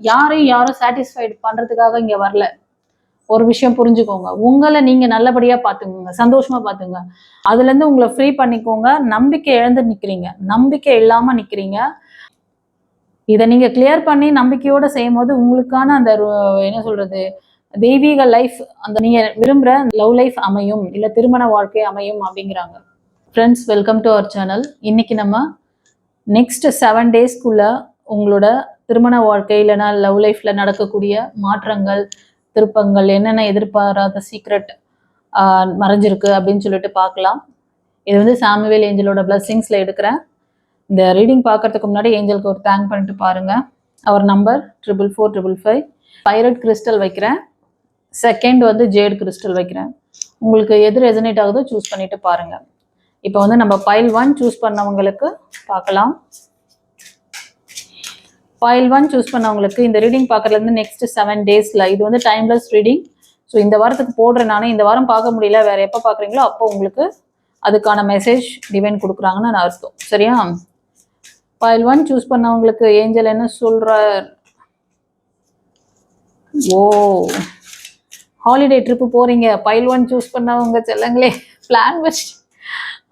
யாரையும் யாரும் சாட்டிஸ்ஃபைடு பண்றதுக்காக இங்க வரல. ஒரு விஷயம் புரிஞ்சுக்கோங்க. உங்களை நீங்க நல்லபடியா பாத்துக்கோங்க, சந்தோஷமா பாத்துங்க. அதுல இருந்து உங்களை ஃப்ரீ பண்ணிக்கோங்க. நம்பிக்கை இழந்து நிக்கிறீங்க, நம்பிக்கை இல்லாம நிக்கிறீங்க. இதை நீங்க கிளியர் பண்ணி நம்பிக்கையோட செய்யும் போது உங்களுக்கான அந்த என்ன சொல்றது தெய்வீக லைஃப், அந்த நீங்க விரும்புற லவ் லைஃப் அமையும், இல்ல திருமண வாழ்க்கை அமையும் அப்படிங்கிறாங்க. Friends, welcome to our channel. இன்னைக்கு நம்ம நெக்ஸ்ட் 7 டேஸ்க்குள்ள உங்களோட திருமண வாழ்க்கை இல்லைன்னா லவ் லைஃப்ல நடக்கக்கூடிய மாற்றங்கள், திருப்பங்கள், என்னென்ன எதிர்பாராத சீக்ரெட் மறைஞ்சிருக்கு அப்படின்னு சொல்லிட்டு பார்க்கலாம். இது வந்து சாமுவேல் ஏஞ்சலோட பிளஸ்ஸிங்ஸ்ல எடுக்கிறேன். இந்த ரீடிங் பார்க்கறதுக்கு முன்னாடி ஏஞ்சலுக்கு ஒரு தேங்க் பண்ணிட்டு பாருங்க. அவர் நம்பர் 44455. பைரட் கிறிஸ்டல் வைக்கிறேன். செகண்ட் வந்து ஜேட் கிறிஸ்டல் வைக்கிறேன். உங்களுக்கு எது ரெசனேட் ஆகுதோ சூஸ் பண்ணிட்டு பாருங்க. இப்போ வந்து நம்ம பைல் 1 சூஸ் பண்ணவங்களுக்கு பார்க்கலாம். பைல் 1 சூஸ் பண்ணவங்களுக்கு இந்த ரீடிங் பார்க்கறதுலேருந்து நெக்ஸ்ட் 7 டேஸ்ல இது வந்து டைம்லெஸ் ரீடிங். ஸோ இந்த வாரத்துக்கு போடுறேன். நானே இந்த வாரம் பார்க்க முடியல, வேற எப்போ பார்க்குறீங்களோ அப்போ உங்களுக்கு அதுக்கான மெசேஜ் டிவைன் கொடுக்குறாங்கன்னு நான் அர்த்தம். சரியா? பைல் 1 சூஸ் பண்ணவங்களுக்கு ஏஞ்சல் என்ன சொல்றார்? ஓ, ஹாலிடே ட்ரிப்பு போறீங்க. பைல் 1 சூஸ் பண்ணவங்க செல்லங்களே, பிளான் வச்சு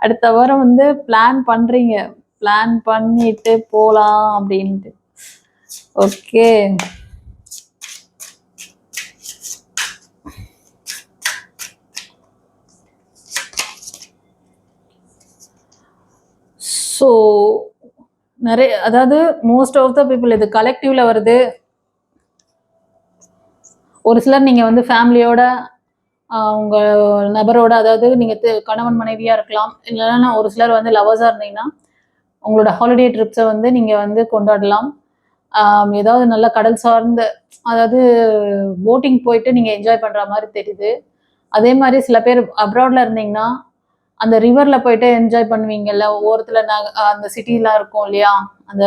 அடுத்த வாரம் வந்து பிளான் பண்றீங்க, பிளான் பண்ணிட்டு போலாம் அப்படின்ட்டு. ஓகே, ஸோ நிறைய, அதாவது மோஸ்ட் ஆஃப் த பீப்புள் இது கலெக்டிவ்ல வருது. ஒரு சிலர் நீங்க வந்து ஃபேமிலியோட உங்க நபரோட, அதாவது நீங்க கணவன் மனைவியா இருக்கலாம், இல்லைன்னா ஒரு சிலர் வந்து லவர்ஸா இருந்தீங்கன்னா உங்களோட ஹாலிடே ட்ரிப்ஸை வந்து நீங்க வந்து கொண்டாடலாம். ஏதாவது நல்ல கடல் சார்ந்த, அதாவது போட்டிங் போயிட்டு நீங்க என்ஜாய் பண்ற மாதிரி தெரியுது. அதே மாதிரி சில பேர் அப்ராட்ல இருந்தீங்கன்னா அந்த ரிவர்ல போயிட்டு என்ஜாய் பண்ணுவீங்கல்ல, ஓரத்துல அந்த சிட்டிலாம் இருக்கும் இல்லையா, அந்த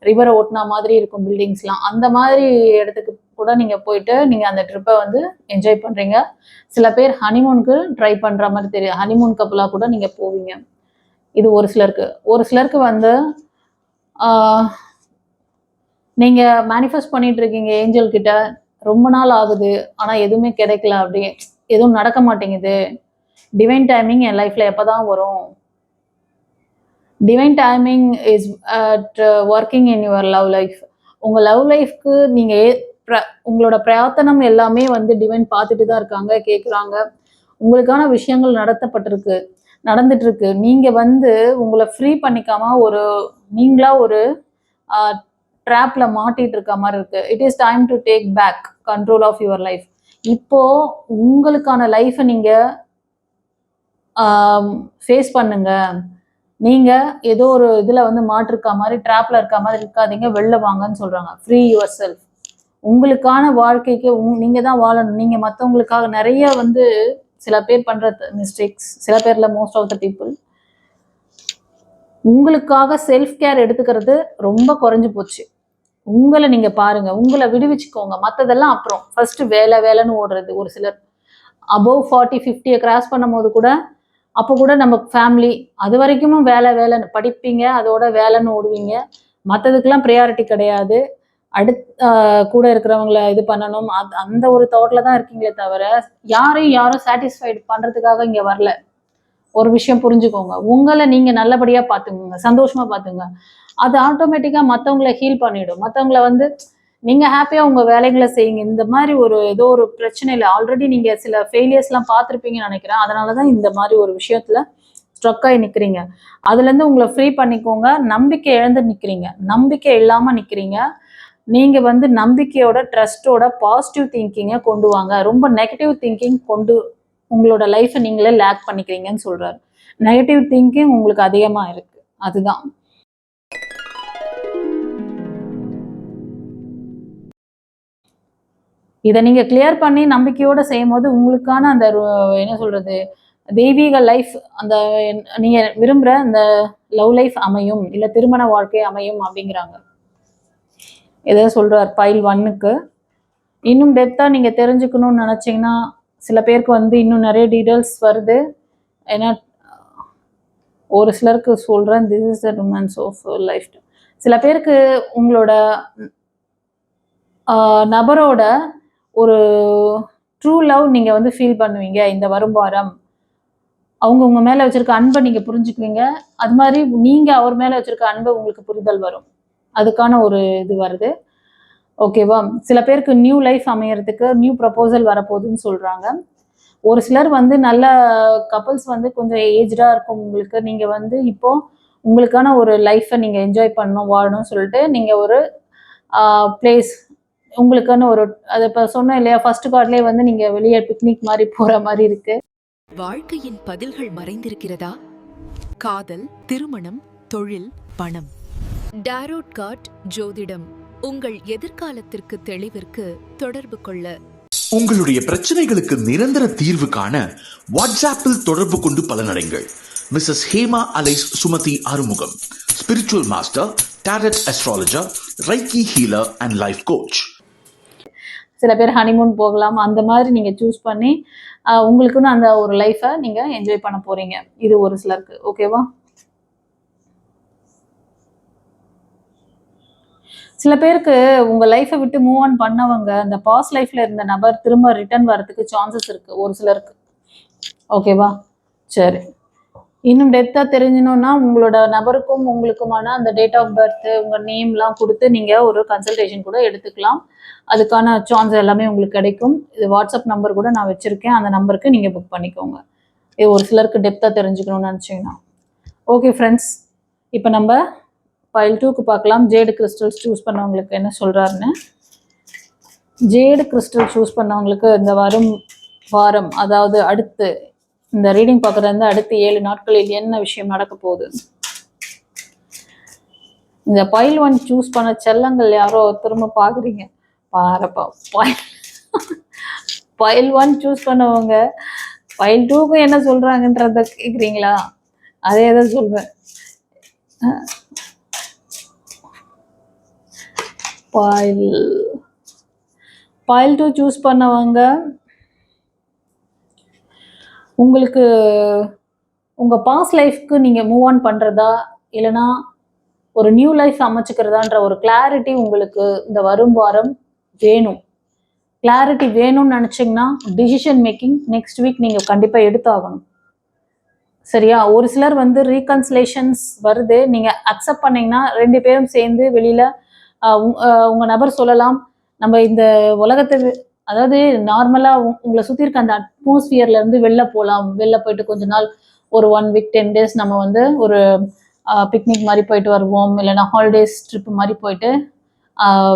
ரிவரை ஓட்டினா மாதிரி இருக்கும் பில்டிங்ஸ்லாம், அந்த மாதிரி இடத்துக்கு கூட நீங்க போயிட்டு நீங்க அந்த ட்ரிப்பை வந்து என்ஜாய் பண்றீங்க. சில பேர் ஹனிமூனுக்கு ட்ரை பண்ற மாதிரி தெரியும், ஹனிமூன் கப்பலா கூட நீங்க போவீங்க. இது ஒரு சிலருக்கு. ஒரு சிலருக்கு வந்து நீங்க மேனிஃபெஸ்ட் பண்ணிட்டு இருக்கீங்க ஏஞ்சல் கிட்ட, ரொம்ப நாள் ஆகுது ஆனா எதுவுமே கிடைக்கல, அப்படி எதுவும் நடக்க மாட்டேங்குது. டிவைன் டைமிங் என் லைஃப்ல எப்பதான் வரும்? Divine timing is at working in your love life. உங்க லவ் லைஃப்க்கு நீங்க உங்களோட பிரார்த்தனம் எல்லாமே வந்து டிவைன் பார்த்துட்டு தான் இருக்காங்க, கேட்குறாங்க. உங்களுக்கான விஷயங்கள் நடந்துட்டு இருக்கு. நீங்க வந்து உங்களை ஃப்ரீ பண்ணிக்காம நீங்களா ஒரு ட்ராப்ல மாட்டிட்டு இருக்க மாதிரி இருக்கு. It is time to take back control of your life. இப்போ உங்களுக்கான லைஃப்பை நீங்க ஃபேஸ் பண்ணுங்க. நீங்க ஏதோ ஒரு இதுல வந்து மாட்டிருக்க மாதிரி, ட்ராப்ல இருக்க மாதிரி இருக்காதீங்க, வெளில வாங்கன்னு சொல்றாங்க. Free your self. உங்களுக்கான வாழ்க்கைக்கு நீங்க தான் வாழணும். நீங்க மற்றவங்களுக்காக நிறைய வந்து சில பேர் பண்ற மிஸ்டேக்ஸ், சில பேர்ல மோஸ்ட் ஆஃப் த பீப்புள் உங்களுக்காக செல்ஃப் கேர் எடுத்துக்கிறது ரொம்ப குறைஞ்சு போச்சு. உங்களை நீங்க பாருங்க, உங்களை விடுவிச்சுக்கோங்க. மற்றதெல்லாம் அப்புறம். ஃபர்ஸ்ட் வேலைன்னு ஓடுறது. ஒரு சிலர் அபவ் 40-50 கிராஸ் பண்ணும் போது கூட, அப்போ கூட நம்ம ஃபேமிலி, அது வரைக்கும் வேலைன்னு படிப்பீங்க, அதோட வேலைன்னு ஓடுவீங்க. மற்றதுக்கெல்லாம் ப்ரியாரிட்டி கிடையாது. கூட இருக்கிறவங்கள இது பண்ணணும், அந்த ஒரு தாட்ல தான் இருக்கீங்களே தவிர யாரையும் யாரும் சாட்டிஸ்ஃபைடு பண்றதுக்காக இங்க வரல. ஒரு விஷயம் புரிஞ்சுக்கோங்க. உங்களை நீங்க நல்லபடியா பாத்துக்கோங்க, சந்தோஷமா பாத்துங்க. அது ஆட்டோமேட்டிக்கா மற்றவங்களை ஹீல் பண்ணிடும். மற்றவங்களை வந்து நீங்க ஹாப்பியா உங்க வேலைகளை செய்யுங்க. இந்த மாதிரி ஏதோ ஒரு பிரச்சனை இல்லை, ஆல்ரெடி நீங்க சில ஃபெயிலியர்ஸ்லாம் பார்த்துருப்பீங்கன்னு நினைக்கிறேன். அதனாலதான் இந்த மாதிரி ஒரு விஷயத்துல ஸ்ட்ரக் ஆகி நிக்கிறீங்க. அதுல இருந்து உங்களை ஃப்ரீ பண்ணிக்கோங்க. நம்பிக்கை இழந்து நிக்கிறீங்க, நம்பிக்கை இல்லாம நிக்கிறீங்க. நீங்க வந்து நம்பிக்கையோட, ட்ரஸ்டோட, பாசிட்டிவ் திங்கிங்கை கொண்டு வாங்க. ரொம்ப நெகட்டிவ் திங்கிங் உங்களோட லைஃப்பை நீங்களே லேக் பண்ணிக்கிறீங்கன்னு சொல்றாரு. நெகட்டிவ் திங்கிங் உங்களுக்கு அதிகமா இருக்கு, அதுதான். இதை நீங்க கிளியர் பண்ணி நம்பிக்கையோட செய்யும் போது உங்களுக்கான அந்த என்ன சொல்றது தெய்வீக லைஃப், அந்த நீங்க விரும்புற அந்த லவ் லைஃப் அமையும், இல்ல திருமண வாழ்க்கை அமையும் அப்படிங்கிறாங்க. இதை சொல்றார் பைல் 1க்கு. இன்னும் டெப்தா நீங்க தெரிஞ்சுக்கணும்னு நினைச்சீங்கன்னா, சில பேருக்கு வந்து இன்னும் நிறைய டீடைல்ஸ் வருது. ஏன்னா ஒரு சிலருக்கு சொல்றேன், this is the romance of life. சில பேருக்கு உங்களோட நபரோட ஒரு ட்ரூ லவ் நீங்க வந்து ஃபீல் பண்ணுவீங்க இந்த வரும் வாரம். அவங்க உங்க மேல வச்சிருக்க அன்பை நீங்க புரிஞ்சுக்குவீங்க. அது மாதிரி நீங்க அவர் மேல வச்சிருக்க அன்பை உங்களுக்கு புரிதல் வரும். அதுக்கான ஒரு இது வருது. ஓகேவா? சில பேருக்கு நியூ லைஃப் அமையறதுக்கு நியூ ப்ரப்போசல் வரப்போகுதுன்னு சொல்றாங்க. ஒரு சிலர் வந்து நல்ல கப்பல்ஸ் வந்து கொஞ்சம் ஏஜ்டா இருக்கும் உங்களுக்கு. நீங்க வந்து இப்போ உங்களுக்கான ஒரு லைஃப்பை நீங்க என்ஜாய் பண்ணணும், வாழணும்னு சொல்லிட்டு நீங்க ஒரு பிளேஸ் உங்களுக்கான ஒரு அதை இப்போ சொன்னேன் இல்லையா, ஃபர்ஸ்ட் கார்ட்லேயே வந்து நீங்க வெளியே பிக்னிக் மாதிரி போற மாதிரி இருக்கு. வாழ்க்கையின் பதில்கள் மறைந்திருக்கிறதா? காதல், திருமணம், தொழில், பணம். டாரோட் கார்ட் ஜோதிடம் உங்கள் எதிர்காலத்திற்கு தெளிவிற்கு தொடர்பு கொள்ள. உங்களுடைய பிரச்சனைகளுக்கு நிரந்தர தீர்வு காண வாட்ஸ்அப்பில் தொடர்பு கொண்டு பலனடைங்கள். Mrs Hema alias Sumathi Arumugam, spiritual master, tarot astrologer, reiki healer and life coach. சில பேர் ஹனிமூன் போகலாம். அந்த மாதிரி நீங்க சூஸ் பண்ணி உங்களுக்குன்னு அந்த ஒரு லைஃபை நீங்க என்ஜாய் பண்ண போறீங்க. இது ஒரு சிலருக்கு. ஓகேவா? சில பேருக்கு உங்க லைஃபை விட்டு மூவ் ஆன் பண்ணவங்க அந்த பாஸ்ட் லைஃப்ல இருந்த நபர் திரும்ப ரிட்டர்ன் வரதுக்கு சான்சஸ் இருக்கு ஒரு சிலருக்கு. ஓகேவா? சரி. இன்னும் டெப்தா தெரிஞ்சணும்னா உங்களோட நபருக்கும் உங்களுக்குமான அந்த டேட் ஆஃப் பர்த், உங்க நேம்லாம் கொடுத்து நீங்க ஒரு கன்சல்டேஷன் கூட எடுத்துக்கலாம். அதுக்கான சான்ஸ் எல்லாமே உங்களுக்கு கிடைக்கும். இது வாட்ஸ்அப் நம்பர் கூட நான் வச்சிருக்கேன். அந்த நம்பருக்கு நீங்க புக் பண்ணிக்கோங்க. இது ஒரு சிலருக்கு டெப்தா தெரிஞ்சுக்கணும்னு நினைச்சீங்கன்னா. ஓகே ஃப்ரெண்ட்ஸ், இப்போ நம்ம ஃபைல் 2க்கு பார்க்கலாம். ஜேடு கிறிஸ்டல்ஸ் சூஸ் பண்ணவங்களுக்கு என்ன சொல்றாருன்னு. ஜேடு கிறிஸ்டல் சூஸ் பண்ணவங்களுக்கு இந்த வரும் வாரம், அதாவது அடுத்து இந்த ரீடிங் பார்க்குறது அடுத்து 7 நாட்களில் என்ன விஷயம் நடக்க போகுது. இந்த பைல் 1 சூஸ் பண்ண செல்லங்கள் யாரோ திரும்ப பார்க்குறீங்க பாருப்பா. பைல் 1 சூஸ் பண்ணவங்க பைல் 2க்கு என்ன சொல்றாங்கன்றத கேட்குறீங்களா? அதே தான் சொல்வேன். பைல் 2 சூஸ் பண்ணவங்க உங்களுக்கு உங்க பாஸ்ட் லைஃப்க்கு நீங்க மூவ் ஆன் பண்றதா இல்லைன்னா ஒரு நியூ லைஃப் அமைச்சுக்கிறதான்ற ஒரு கிளாரிட்டி உங்களுக்கு இந்த வரும் வாரம் வேணும். கிளாரிட்டி வேணும்னு நினைச்சீங்கன்னா டிசிஷன் மேக்கிங் நெக்ஸ்ட் வீக் நீங்க கண்டிப்பா எடுத்தாகணும். சரியா? ஒரு சிலர் வந்து ரீகன்சிலேஷன்ஸ் வருது, நீங்க அக்செப்ட் பண்ணீங்கன்னா 2 பேரும் சேர்ந்து வெளியில உங்க நபர் சொல்லலாம், நம்ம இந்த உலகத்துக்கு அதாவது நார்மலா உங்களை சுத்தி இருக்க அந்த அட்மாஸ்பியர்ல இருந்து வெளில போகலாம். வெளில போயிட்டு கொஞ்ச நாள் ஒரு 1 வீக் 10 டேஸ் நம்ம வந்து ஒரு பிக்னிக் மாதிரி போயிட்டு வருவோம். இல்லைன்னா ஹாலிடேஸ் ட்ரிப் மாதிரி போயிட்டு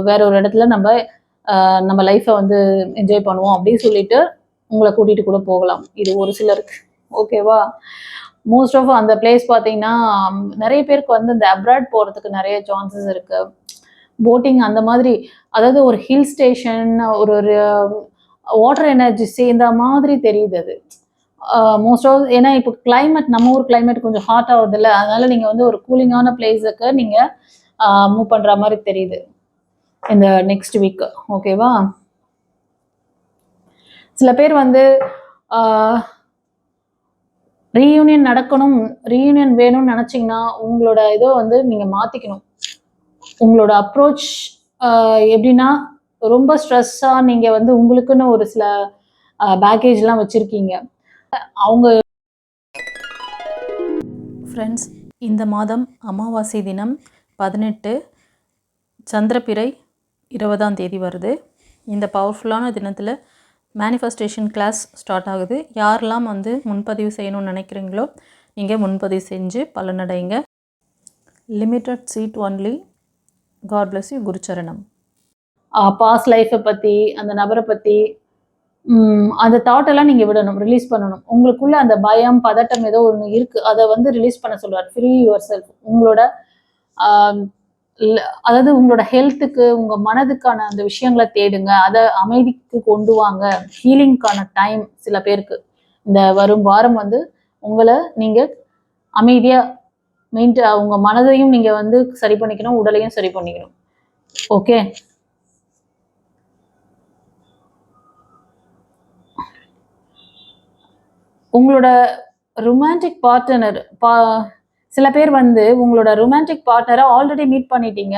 வேற ஒரு இடத்துல நம்ம லைஃப்பை வந்து என்ஜாய் பண்ணுவோம் அப்படின்னு சொல்லிட்டு உங்களை கூட்டிட்டு கூட போகலாம். இது ஒரு சிலருக்கு. ஓகேவா? மோஸ்ட் ஆஃப் அந்த பிளேஸ் பார்த்தீங்கன்னா நிறைய பேருக்கு வந்து இந்த அப்ராட் போகிறதுக்கு நிறைய சான்சஸ் இருக்கு. போட்டிங் அந்த மாதிரி, அதாவது ஒரு ஹில் ஸ்டேஷன், ஒரு வாட்டர் எனர்ஜி சேர்ந்த மாதிரி தெரியுது அது. மோஸ்ட் ஆஃப் ஏன்னா இப்போ கிளைமேட் நம்ம ஊர் கிளைமேட் கொஞ்சம் ஹாட் ஆகுது இல்லை, அதனால நீங்கள் வந்து ஒரு கூலிங்கான பிளேஸுக்கு நீங்கள் மூவ் பண்ணுற மாதிரி தெரியுது இந்த நெக்ஸ்ட் வீக். ஓகேவா? சில பேர் வந்து ரீயூனியன் நடக்கணும், ரீயூனியன் வேணும்னு நினச்சிங்கன்னா உங்களோட இதை வந்து நீங்கள் மாற்றிக்கணும். உங்களோட அப்ரோச் எப்படின்னா ரொம்ப ஸ்ட்ரெஸ்ஸாக நீங்கள் வந்து உங்களுக்குன்னு ஒரு சில பேக்கேஜ்லாம் வச்சுருக்கீங்க. அவங்க ஃப்ரெண்ட்ஸ், இந்த மாதம் அமாவாசை தினம் 18 சந்திரப்பிறை 20ஆம் தேதி வருது. இந்த பவர்ஃபுல்லான தினத்தில் மேனிஃபெஸ்டேஷன் கிளாஸ் ஸ்டார்ட் ஆகுது. யாரெல்லாம் வந்து முன்பதிவு செய்யணும்னு நினைக்கிறீங்களோ நீங்கள் முன்பதிவு செஞ்சு பலனடைங்க. Limited seat only. God bless you. குருச்சரணம். பாஸ்ட் லைஃப்பை பற்றி, அந்த நபரை பற்றி அந்த தாட்டெல்லாம் நீங்கள் விடணும், ரிலீஸ் பண்ணணும். உங்களுக்குள்ள அந்த பயம் பதட்டம் ஏதோ ஒன்று இருக்குது, அதை வந்து ரிலீஸ் பண்ண சொல்கிறார். Free your self. உங்களோட அதாவது உங்களோட ஹெல்த்துக்கு, உங்கள் மனதுக்கான அந்த விஷயங்களை தேடுங்க, அதை அமைதிக்கு கொண்டு வாங்க. ஹீலிங்க்கான டைம் சில பேருக்கு இந்த வரும் வாரம் வந்து உங்களை நீங்கள் அமைதியாக உங்கள் மனதையும் நீங்கள் வந்து சரி பண்ணிக்கணும், உடலையும் சரி பண்ணிக்கணும். ஓகே? உங்களோட ரொமான்டிக் பார்ட்னர் சில பேர் வந்து உங்களோட ரொமான்டிக் பார்ட்னரை ஆல்ரெடி மீட் பண்ணிட்டீங்க,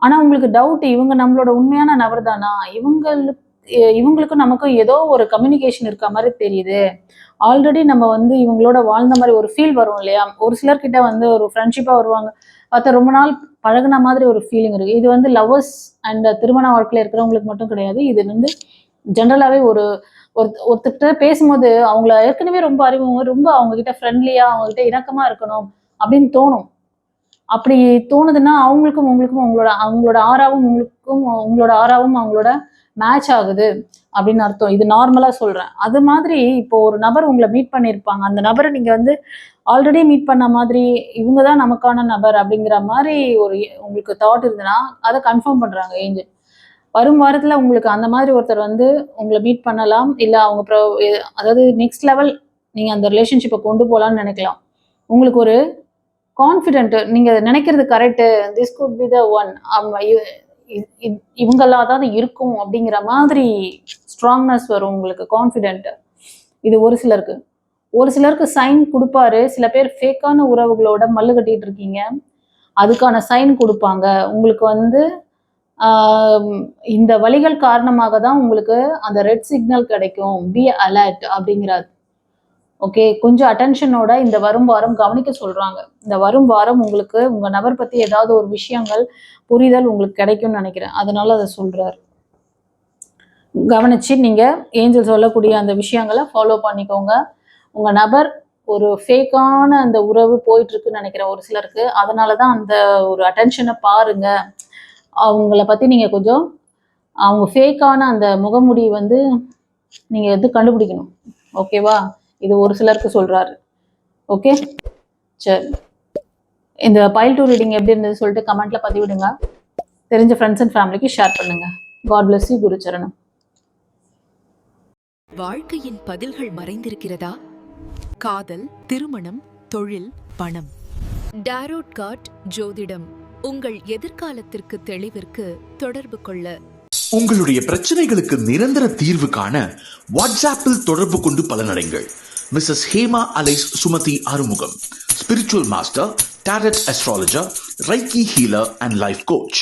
ஆனா உங்களுக்கு டவுட், இவங்க நம்மளோட உண்மையான நபர் தானா, இவங்களுக்கும் நமக்கும் ஏதோ ஒரு கம்யூனிகேஷன் இருக்க மாதிரி தெரியுது, ஆல்ரெடி நம்ம வந்து இவங்களோட வாழ்ந்த மாதிரி ஒரு ஃபீல் வரும் இல்லையா. ஒரு சிலர்கிட்ட வந்து ஒரு ஃப்ரெண்ட்ஷிப்பா வருவாங்க, பார்த்தா ரொம்ப நாள் பழகுன மாதிரி ஒரு ஃபீலிங் இருக்கு. இது வந்து லவ்வர்ஸ் அண்ட் திருமண வாழ்க்கையில இருக்கிறவங்களுக்கு மட்டும் கிடையாது. இது வந்து ஜென்ரலாவே ஒருத்தர்கிட்ட பேசும்போது அவங்கள ஏற்கனவே ரொம்ப அறிமுகம், ரொம்ப அவங்க கிட்ட ஃப்ரெண்ட்லியா, அவங்க கிட்ட இணக்கமா இருக்கணும் அப்படின்னு தோணும். அப்படி தோணுதுன்னா அவங்களுக்கும் உங்களுக்கும் அவங்களோட ஆறாவும் அவங்களோட மேட்ச் ஆகுது அப்படின்னு அர்த்தம். இது நார்மலா சொல்றேன். அது மாதிரி இப்போ ஒரு நபர் உங்களை மீட் பண்ணியிருப்பாங்க. அந்த நபரை நீங்க வந்து ஆல்ரெடி மீட் பண்ண மாதிரி, இவங்க தான் நமக்கான நபர் அப்படிங்கிற மாதிரி உங்களுக்கு தாட் இருந்ததுன்னா அதை கன்ஃபார்ம் பண்றாங்க ஏஞ்சல். வரும் வாரத்துல உங்களுக்கு அந்த மாதிரி ஒருத்தர் வந்து உங்களை மீட் பண்ணலாம். இல்ல அவங்க அதாவது நெக்ஸ்ட் லெவல் நீங்க அந்த ரிலேஷன்ஷிப்பை கொண்டு போகலான்னு நினைக்கலாம். உங்களுக்கு ஒரு கான்ஃபிடென்ட், நீங்க நினைக்கிறது correct, this could be the one, இவங்கெல்லாம் தான் இருக்கும் அப்படிங்கிற மாதிரி ஸ்ட்ராங்னஸ் வரும் உங்களுக்கு, கான்ஃபிடென்ட். இது ஒரு சிலருக்கு சைன் கொடுப்பாரு. சில பேர் ஃபேக்கான உறவுகளோட மல்லு கட்டிட்டு இருக்கீங்க, அதுக்கான சைன் கொடுப்பாங்க. உங்களுக்கு வந்து இந்த வழிகள் காரணமாக தான் உங்களுக்கு அந்த ரெட் சிக்னல் கிடைக்கும், பி அலர்ட் அப்படிங்கிறாரு. ஓகே, கொஞ்சம் அட்டென்ஷனோட இந்த வரும் வாரம் கவனிக்க சொல்றாங்க. இந்த வரும் வாரம் உங்களுக்கு உங்க நபர் பத்தி ஏதாவது ஒரு விஷயங்கள் புரிதல் உங்களுக்கு கிடைக்கும்னு நினைக்கிறேன். அதனால அதை சொல்றாரு. கவனிச்சு நீங்க ஏஞ்சல் சொல்லக்கூடிய அந்த விஷயங்களை ஃபாலோ பண்ணிக்கோங்க. உங்க நபர் ஒரு ஃபேக்கான அந்த உறவு போயிட்டு இருக்குன்னு நினைக்கிறேன் ஒரு சிலருக்கு. அதனாலதான் அந்த ஒரு அட்டென்ஷனை பாருங்க. அவங்கள பத்தி நீங்க கொஞ்சம் அவங்க ஃபேக்கான அந்த முகமுடி வந்து நீங்க கண்டுபிடிக்கணும். ஓகேவா? இது ஒரு சிலருக்கு சொல்றாரு. ஓகே, சரி. இந்த பைல் 2 ரீடிங் எப்படி இருந்தது சொல்லிட்டு கமெண்ட்ல பதிவிடுங்க. தெரிஞ்ச ஃப்ரெண்ட்ஸ் அண்ட் ஃபேமிலிக்கு ஷேர் பண்ணுங்க. God bless you. குரு சரணம். வாழ்க்கையின் பதில்கள் மறைந்திருக்கிறதா? காதல், திருமணம், தொழில், பணம். டாரோட் கார்ட் ஜோதிடம் உங்கள் எதிர்காலத்திற்கு தெளிவிற்கு தொடர்பு கொள்ள. உங்களுடைய பிரச்சனைகளுக்கு நிரந்தர தீர்வு காண வாட்ஸ்ஆப்பில் தொடர்பு கொண்டு பலனடைங்கள். Mrs Hema alias Sumathi Arumugam, spiritual master, tarot astrologer, reiki healer and life coach.